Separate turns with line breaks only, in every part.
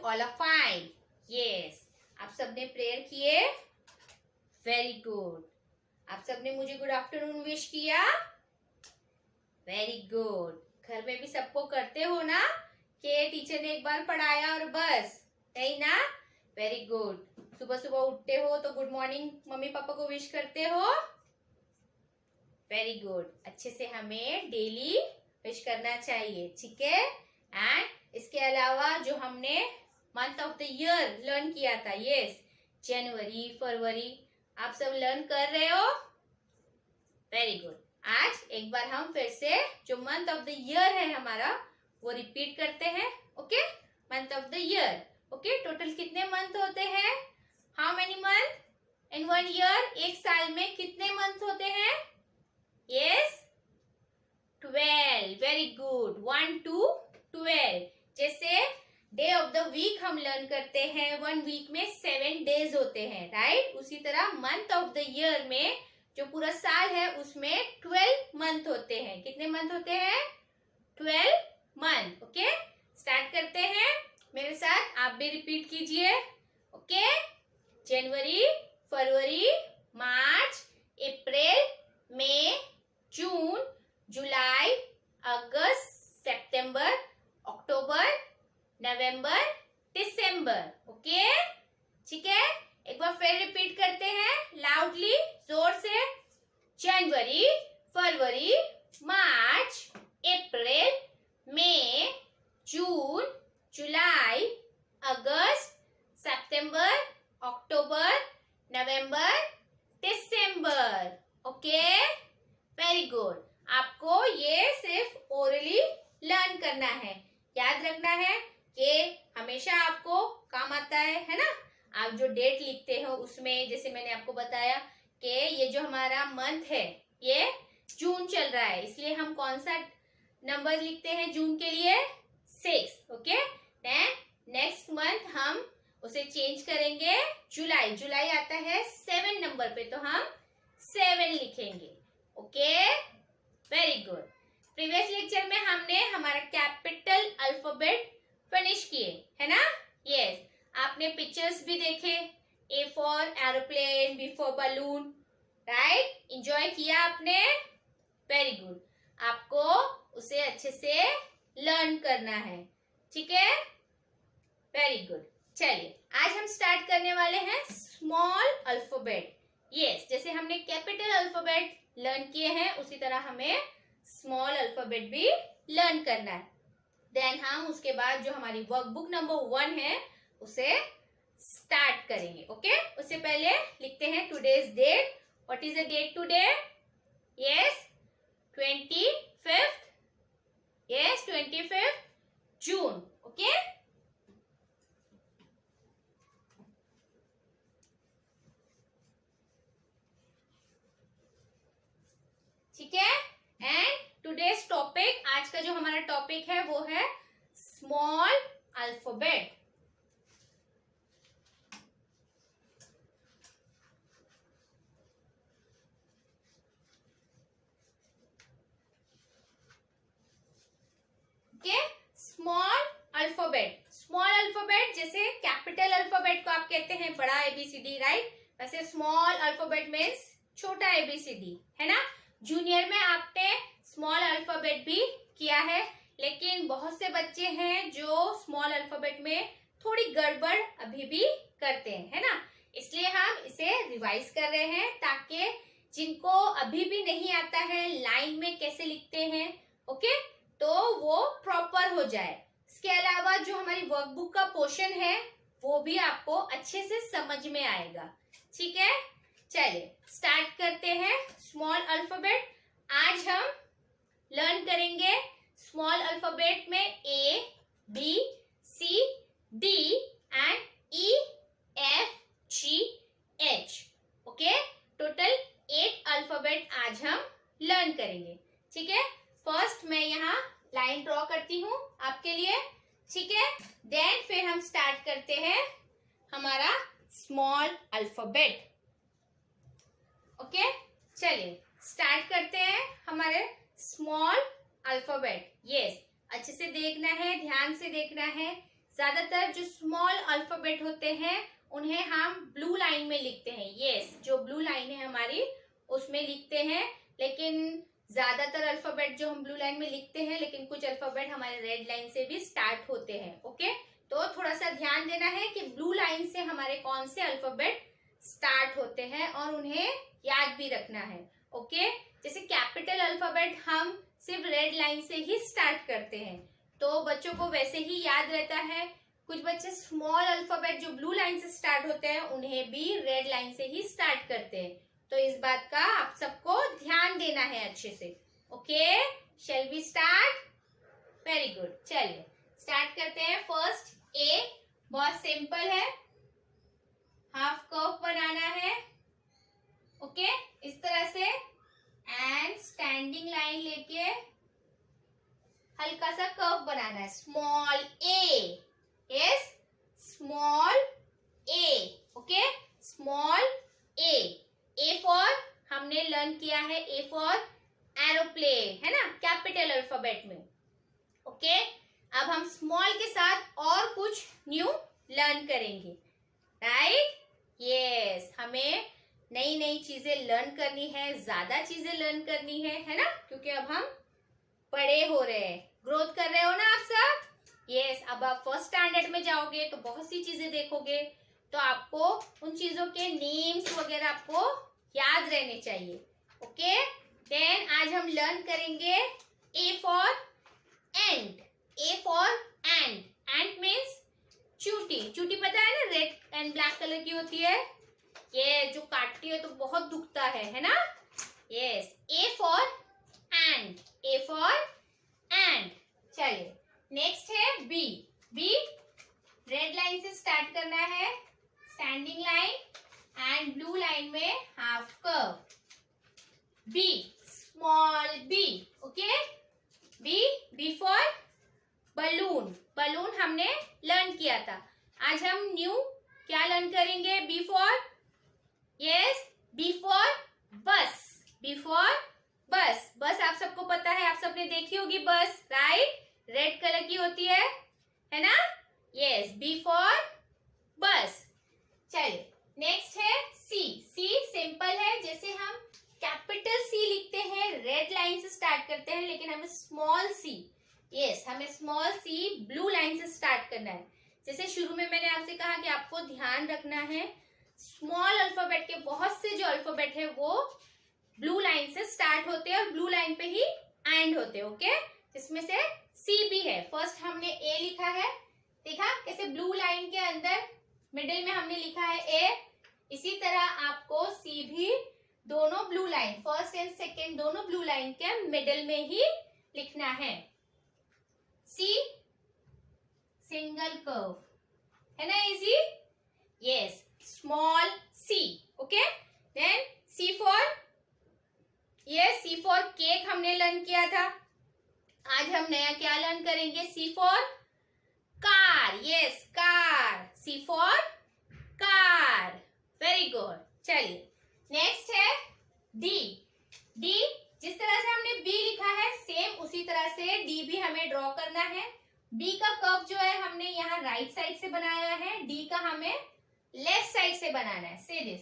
All are fine. Yes, आप सबने prayer किए, वेरी गुड। आप सबने मुझे गुड आफ्टरनून विश किया, वेरी गुड। घर में भी सबको करते हो ना कि टीचर ने एक बार पढ़ाया और बस, नहीं ना? Very good. सुबह सुबह उठते हो तो गुड मॉर्निंग मम्मी पापा को विश करते हो, वेरी गुड। अच्छे से हमें डेली विश करना चाहिए, ठीक है? एंड इसके अलावा जो हमने month of the year learn किया था, यस, जनवरी, फरवरी, आप सब लर्न कर रहे हो, वेरी गुड। आज एक बार हम फिर से जो मंथ ऑफ द ईयर है हमारा वो रिपीट करते हैं, okay? Month of the year, okay? Total कितने मंथ होते हैं? How many month in one year? एक साल में कितने मंथ होते हैं? Yes, 12, very good. 1 to 12। जैसे डे ऑफ द वीक हम लर्न करते हैं, 1 वीक में 7 डेज होते हैं, राइट? उसी तरह मंथ ऑफ द ईयर में जो पूरा साल है उसमें 12 मंथ होते हैं। कितने मंथ होते हैं? 12 मंथ, ओके? स्टार्ट करते हैं मेरे साथ, आप भी रिपीट कीजिए, ओके? जनवरी, फरवरी, मार्च, अप्रैल, मई, जून, जुलाई, अगस्त, सितंबर, अक्टूबर, नवंबर, दिसंबर, ओके? ठीक है, एक बार फिर रिपीट करते हैं लाउडली, जोर से। जनवरी, फरवरी, मार्च, अप्रैल, मई, जून, जुलाई, अगस्त, सितंबर, अक्टूबर, नवंबर, दिसंबर, ओके? Very good. आपको ये सिर्फ ओरली लर्न करना है, याद रखना है कि हमेशा आपको काम आता है ना? आप जो डेट लिखते हो उसमें, जैसे मैंने आपको बताया कि ये जो हमारा मंथ है ये जून चल रहा है, इसलिए हम कौन सा नंबर लिखते हैं जून के लिए? 6, ओके? देन नेक्स्ट मंथ हम उसे चेंज करेंगे, जुलाई। जुलाई आता है 7 नंबर पे, तो हम 7 लिखेंगे, okay? Very good. Previous lecture में हमने हमारा कैपिटल अल्फाबेट फिनिश किए, है ना? यस, आपने पिक्चर्स भी देखे, A for aeroplane, B for balloon, right? Enjoy किया आपने, वेरी गुड। आपको उसे अच्छे से लर्न करना है, ठीक है? Very good. चलिए, आज हम स्टार्ट करने वाले हैं स्मॉल अल्फाबेट। यस, जैसे हमने कैपिटल अल्फाबेट लर्न किए हैं उसी तरह हमें स्मॉल अल्फाबेट भी लर्न करना है। देन हम उसके बाद जो हमारी वर्कबुक नंबर 1 है उसे स्टार्ट करेंगे, ओके? उससे पहले लिखते हैं today's date. What is the date today? Yes, 25th, yes, 25th June, okay? ठीक है? एंड टुडेज टॉपिक, आज का जो हमारा टॉपिक है वो है small alphabet. Okay, small alphabet. Small alphabet जैसे कैपिटल अल्फाबेट को आप कहते हैं बड़ा ABCD, राइट? वैसे स्मॉल अल्फाबेट मीन्स छोटा ABCD, है ना? जूनियर में आपने स्मॉल अल्फाबेट भी किया है, लेकिन बहुत से बच्चे हैं जो स्मॉल अल्फाबेट में थोड़ी गड़बड़ अभी भी करते हैं, है ना? इसलिए हम इसे रिवाइज कर रहे हैं ताकि जिनको अभी भी नहीं आता है लाइन में कैसे लिखते हैं, ओके, तो वो प्रॉपर हो जाए। इसके अलावा जो हमारी वर्कबुक का पोर्शन है वो भी आपको अच्छे से समझ में आएगा, ठीक है? चलिए स्टार्ट करते हैं स्मॉल अल्फाबेट। आज हम लर्न करेंगे स्मॉल अल्फाबेट में A, B, C, D and E, F, G, H, okay? Total 8 alphabet आज हम लर्न करेंगे, ठीक है? फर्स्ट मैं यहाँ लाइन ड्रॉ करती हूँ आपके लिए, ठीक है? देन फिर हम स्टार्ट करते हैं हमारा स्मॉल अल्फाबेट, ओके? चलिए स्टार्ट करते हैं हमारे स्मॉल अल्फाबेट। यस, अच्छे से देखना है, ध्यान से देखना है, ज्यादातर जो स्मॉल अल्फाबेट होते हैं उन्हें हम ब्लू लाइन में लिखते हैं। यस, जो ब्लू लाइन है हमारी उसमें लिखते हैं, लेकिन ज्यादातर अल्फाबेट जो हम ब्लू लाइन में लिखते हैं, लेकिन कुछ अल्फाबेट हमारे रेड लाइन से भी स्टार्ट होते हैं। ओके, तो थोड़ा सा ध्यान देना है कि ब्लू लाइन से हमारे कौन से अल्फाबेट स्टार्ट होते हैं और उन्हें याद भी रखना है। ओके, जैसे कैपिटल अल्फाबेट हम सिर्फ रेड लाइन से ही स्टार्ट करते हैं, तो बच्चों को वैसे ही याद रहता है। कुछ बच्चे स्मॉल अल्फाबेट जो ब्लू लाइन से स्टार्ट होते हैं उन्हें भी रेड लाइन से ही स्टार्ट करते हैं, तो इस बात का आप सबको ध्यान देना है अच्छे से। Okay, shall we start? Very good, चलिए स्टार्ट करते हैं। फर्स्ट ए, बहुत सिंपल है, हाफ कर्व बनाना है। ओके, इस तरह से एंड स्टैंडिंग लाइन लेके हल्का सा कर्व बनाना है। Small A, yes, small A. Okay, small A. A for हमने लर्न किया है, ए फॉर एरोप्लेन, है ना, कैपिटल अल्फाबेट में। ओके, अब हम स्मॉल के साथ और कुछ न्यू लर्न करेंगे, राइट? यस, हमें नई नई चीजें लर्न करनी है, ज्यादा चीजें लर्न करनी है ना, क्योंकि अब हम बड़े हो रहे हैं, ग्रोथ कर रहे हो ना आप सब। यस, अब आप फर्स्ट स्टैंडर्ड में जाओगे तो बहुत सी चीजें देखोगे, तो आपको उन चीजों के नेम्स वगैरह आपको याद रहने चाहिए। ओके, देन आज हम लर्न करेंगे A for ant. A for ant. Ant means चूटी। चूटी पता है ना, रेड एंड ब्लैक कलर की होती है, ये जो काटती है तो बहुत दुखता है ना। Yes, A for ant. A for ant. चलिए नेक्स्ट है बी। बी रेड लाइन से स्टार्ट करना है, standing line and blue line में half curve. B, small B. Okay, B, B for balloon. Balloon हमने लर्न किया था, आज हम न्यू क्या लर्न करेंगे? B for, yes, B for bus. B for bus. Bus आप सबको पता है, आप सबने देखी होगी बस, राइट? रेड कलर की होती है ना? यस, बी फॉर बस। चलिए नेक्स्ट है सी। सी सिंपल है, जैसे हम कैपिटल सी लिखते हैं, रेड लाइन से स्टार्ट करते हैं, लेकिन हमें स्मॉल सी, यस, हमें स्मॉल सी ब्लू लाइन से स्टार्ट करना है। जैसे शुरू में मैंने आपसे कहा कि आपको ध्यान रखना है, स्मॉल अल्फाबेट के बहुत से जो अल्फाबेट है वो ब्लू लाइन से स्टार्ट होते हैं और ब्लू लाइन पे ही एंड होते हैं। ओके, जिसमें से सी भी है। फर्स्ट हमने ए लिखा है, देखा कैसे ब्लू लाइन के अंदर मिडिल में हमने लिखा है ए, इसी तरह आपको सी भी दोनों blue line, first and second दोनों ब्लू लाइन के मिडिल में ही लिखना है। सी सिंगल कर्व, है ना, easy? Yes, small C. Okay, then C for, yes, C for cake हमने लर्न किया था, आज हम नया क्या लर्न करेंगे? C for car. Yes, car. C for car. Very good. चलिए नेक्स्ट है डी। डी, जिस तरह से हमने बी लिखा है सेम उसी तरह से डी भी हमें ड्रॉ करना है। बी का कर्व जो है हमने यहाँ राइट साइड से बनाया है, डी का हमें लेफ्ट साइड से बनाना है। से this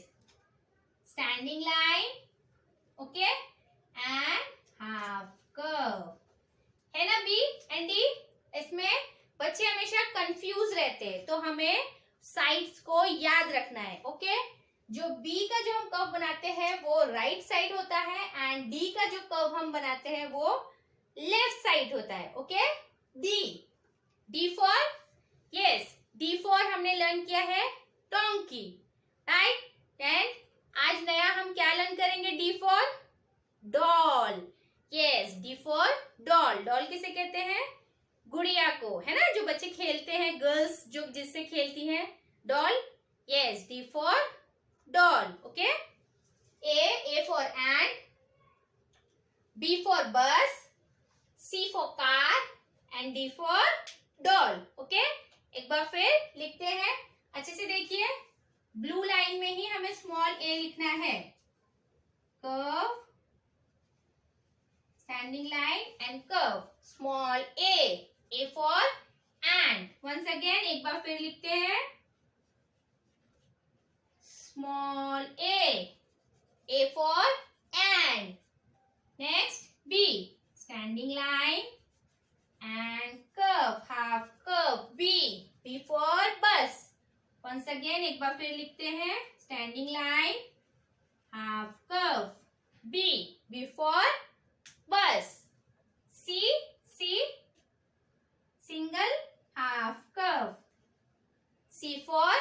standing line, okay, and half curve, है ना बी एंड डी? इसमें बच्चे हमेशा कंफ्यूज रहते हैं, तो हमें साइड्स को याद रखना है। ओके, जो बी का जो हम कर्व बनाते हैं वो राइट साइड होता है एंड डी का जो कर्व हम बनाते हैं वो लेफ्ट साइड होता है। Okay, D. D for, yes, D for हमने लर्न किया है डोंकी, राइट? देन आज नया हम क्या लर्न करेंगे? D for doll. Yes, D for doll. Doll किसे कहते हैं? गुड़िया को, है ना, जो बच्चे खेलते हैं, गर्ल्स जो जिससे खेलती हैं, doll. Yes, D for doll. Okay, A for ant, B for bus, C for car and D for doll. Okay, एक बार फिर लिखते हैं, अच्छे से देखिए, ब्लू लाइन में ही हमें स्मॉल ए लिखना है, curve, standing line and curve, small A, A for ant. Once again एक बार फिर लिखते हैं, small A for ant. Next B, standing line and curve, half curve, B for bus. Once again एक बार फिर लिखते हैं, standing line, half curve, B for bus. C single half curve, C for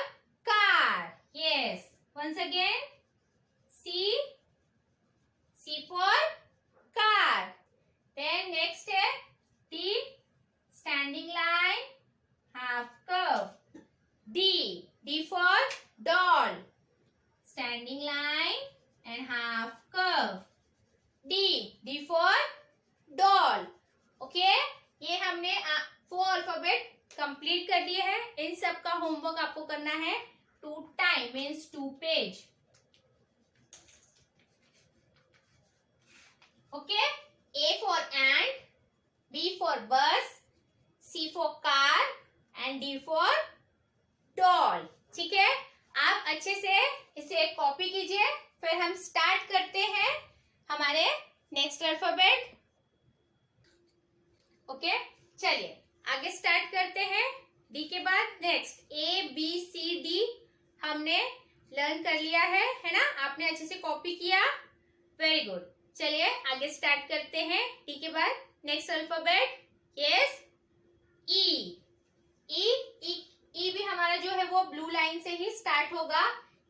car, yes. Once again C for car. Then next है D, standing line, half curve, D for doll, standing line and half curve, D for doll. Okay, ये हमने 4 alphabet complete कर दिए हैं। इन सब का homework आपको करना है 2 time means 2 page. Okay, A for ant, B for bus, C for car and D for doll। ठीक है, आप अच्छे से इसे कॉपी कीजिए, फिर हम स्टार्ट करते हैं हमारे नेक्स्ट अल्फाबेट। ओके, चलिए आगे स्टार्ट करते हैं। डी के बाद नेक्स्ट ABCD हमने लर्न कर लिया है ना? आपने अच्छे से कॉपी किया, वेरी गुड। चलिए आगे स्टार्ट करते हैं। डी के बाद नेक्स्ट अल्फाबेट, यस, ई भी हमारा जो है वो ब्लू लाइन से ही स्टार्ट होगा,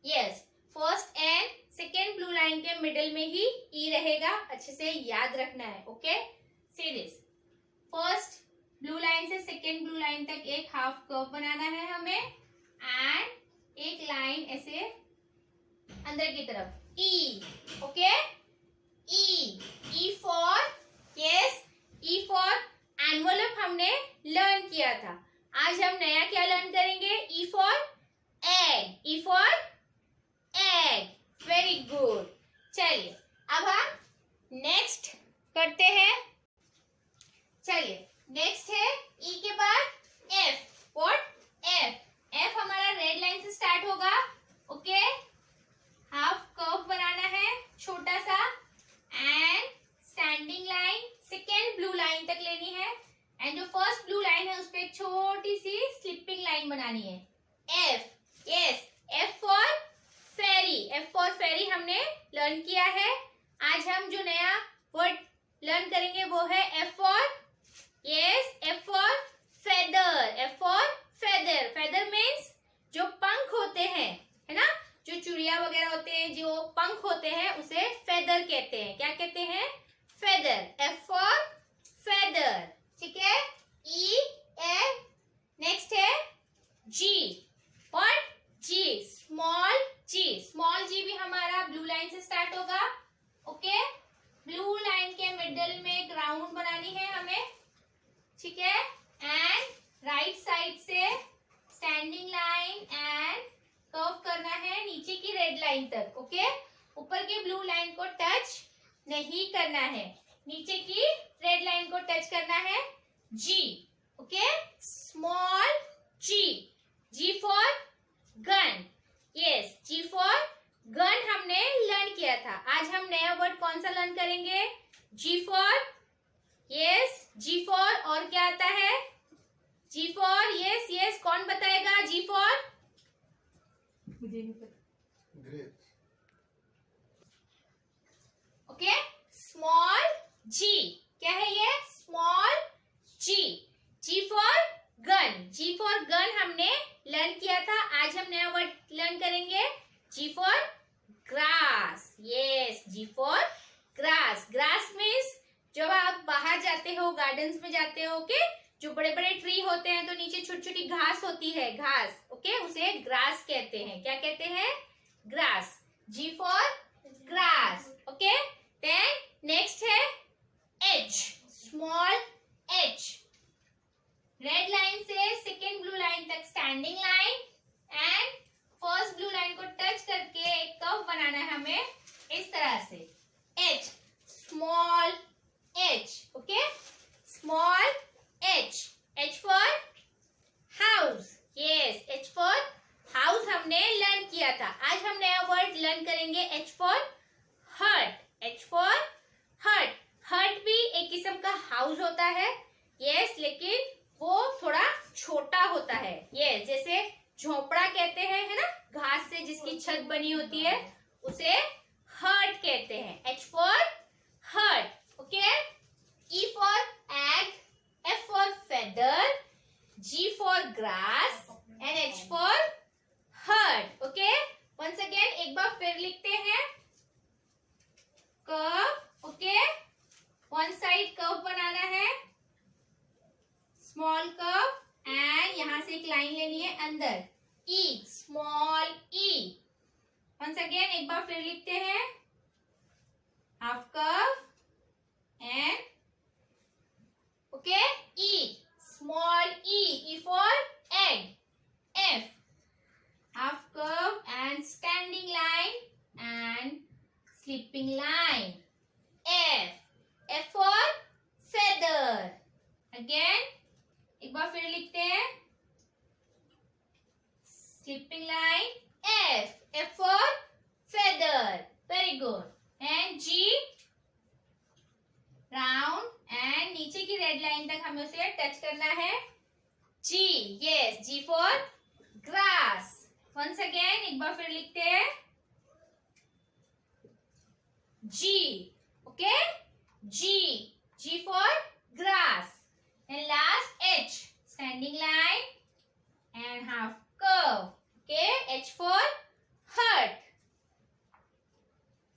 yes. First and second blue line के मिडिल में ही ई रहेगा, अच्छे से याद रखना है। Okay, see this, first blue line से सेकेंड ब्लू लाइन तक एक हाफ कर्व बनाना है हमें एंड एक लाइन ऐसे अंदर की तरफ, E. Okay, E for, yes, E for envelope हमने लर्न किया था। आज हम नया क्या लर्न करेंगे? E for egg, E for egg, very good. चलिए अब हम नेक्स्ट करते हैं। चलिए नेक्स्ट है ई के बाद एफ। व्हाट? एफ हमारा रेड लाइन से स्टार्ट होगा। ओके, हाफ कर्व बनाना है छोटा सा and standing line second blue line तक लेनी है एंड जो फर्स्ट ब्लू लाइन है उस पर एक छोटी सी स्लिपिंग लाइन बनानी है। F, yes, F for fairy, F for fairy हमने लर्न किया है। आज हम जो नया वर्ड लर्न करेंगे वो है F for, yes, F for feather, F for feather. Feather means जो पंख होते हैं, है ना? जो चिड़िया वगैरह होते हैं जो पंख होते हैं उसे फेदर कहते हैं। क्या कहते हैं? Feather, F for feather. ठीक है, ई एफ। नेक्स्ट है G. What? G, small G. Small G भी हमारा ब्लू लाइन से स्टार्ट होगा। ओके, ब्लू लाइन के मिडल में एक राउंड बनानी है हमें, ठीक है, एंड राइट साइड से स्टैंडिंग लाइन एंड कर्व करना है नीचे की रेड लाइन तक। ओके, ऊपर की ब्लू लाइन को टच नहीं करना है, नीचे की रेड लाइन को टच करना है। G, okay, small G. G for gun, yes, G for gun हमने लर्न किया था। आज हम नया वर्ड कौन सा लर्न करेंगे? G for, yes, G for. और क्या आता है? जी फॉर, यस यस, कौन बताएगा? जी फॉर, मुझे नहीं पता। Okay, small G. क्या है ये? Small G. G for gun, G for gun हमने लर्न किया था। आज हम नया वर्ड लर्न करेंगे, G for grass, yes, G for grass. Grass means जब आप बाहर जाते हो, गार्डन्स में जाते हो, ओके, जो बड़े बड़े ट्री होते हैं तो नीचे छोटी छोटी घास होती है, घास, ओके, उसे ग्रास कहते हैं। क्या कहते हैं? Grass. G for grass. Okay, then next है H, small H. Red line से सेकेंड ब्लू लाइन तक standing line and first blue line को टच करके एक कर्व बनाना है हमें इस तरह से। H, small H. Okay, small H. H for house होता है, यस, लेकिन वो थोड़ा छोटा होता है, यस, जैसे झोपड़ा कहते हैं, है ना, घास से जिसकी छत बनी होती है, उसे हट कहते हैं। H for hut, okay? E for egg, F for feather, G for grass and H for hut, okay? Once again एक बार फिर लिखते हैं, curve, okay? One side curve बनाना है, small curve, and यहाँ से एक लाइन लेनी है अंदर, E, small E. Once again एक बार फिर लिखते हैं, half curve and okay, E, small E, E for egg, F, half curve and standing line and sleeping line, F, F for feather. Again एक बार फिर लिखते हैं, sleeping line, F, F for feather, very good, and G, round, and नीचे की red line तक हमें उसे टच करना है, G, yes, G for grass. Once again एक बार फिर लिखते हैं, G, okay, G, G for grass, and last H, standing line and half curve, okay, H for hut,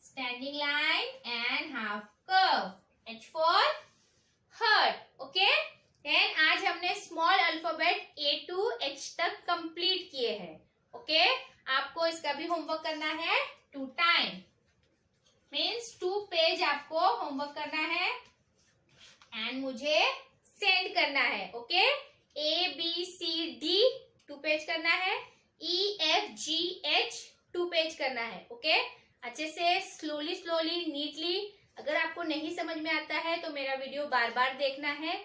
standing line and half curve, H for hut, okay. Then आज हमने small alphabet A to H तक complete किए हैं, okay. आपको इसका भी homework करना है 2 टाइम, मीन्स 2 पेज आपको होमवर्क करना है एंड मुझे सेंड करना है, ओके. ABCD 2 पेज करना है, EFGH 2 पेज करना है, ओके. अच्छे से स्लोली स्लोली नीटली. अगर आपको नहीं समझ में आता है तो मेरा वीडियो बार बार देखना है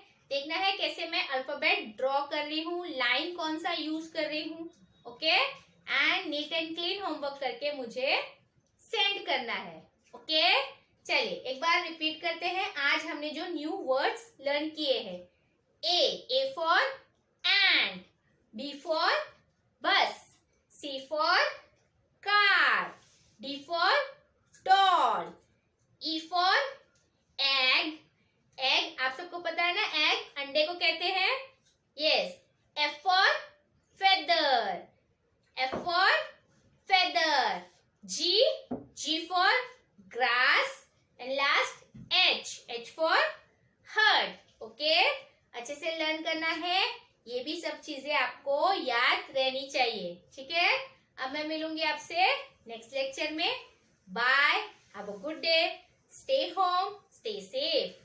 कैसे मैं अल्फाबेट ड्रॉ कर रही हूँ, लाइन कौन सा यूज कर रही हूँ, okay. And neat and clean homework करके मुझे सेंड करना है, ओके. चलिए एक बार रिपीट करते हैं. आज हमने जो न्यू वर्ड्स लर्न किए हैं, A for ant, B for bus, C for car, D for doll, E for egg. egg आप सबको पता है ना, egg अंडे को कहते हैं, yes. F for feather, F for feather, G for grass and last H for hut, okay. अच्छे से लर्न करना है, ये भी सब चीजें आपको याद रहनी चाहिए, ठीक है. अब मैं मिलूंगी आपसे नेक्स्ट लेक्चर में. Bye, have a good day, stay home, stay safe.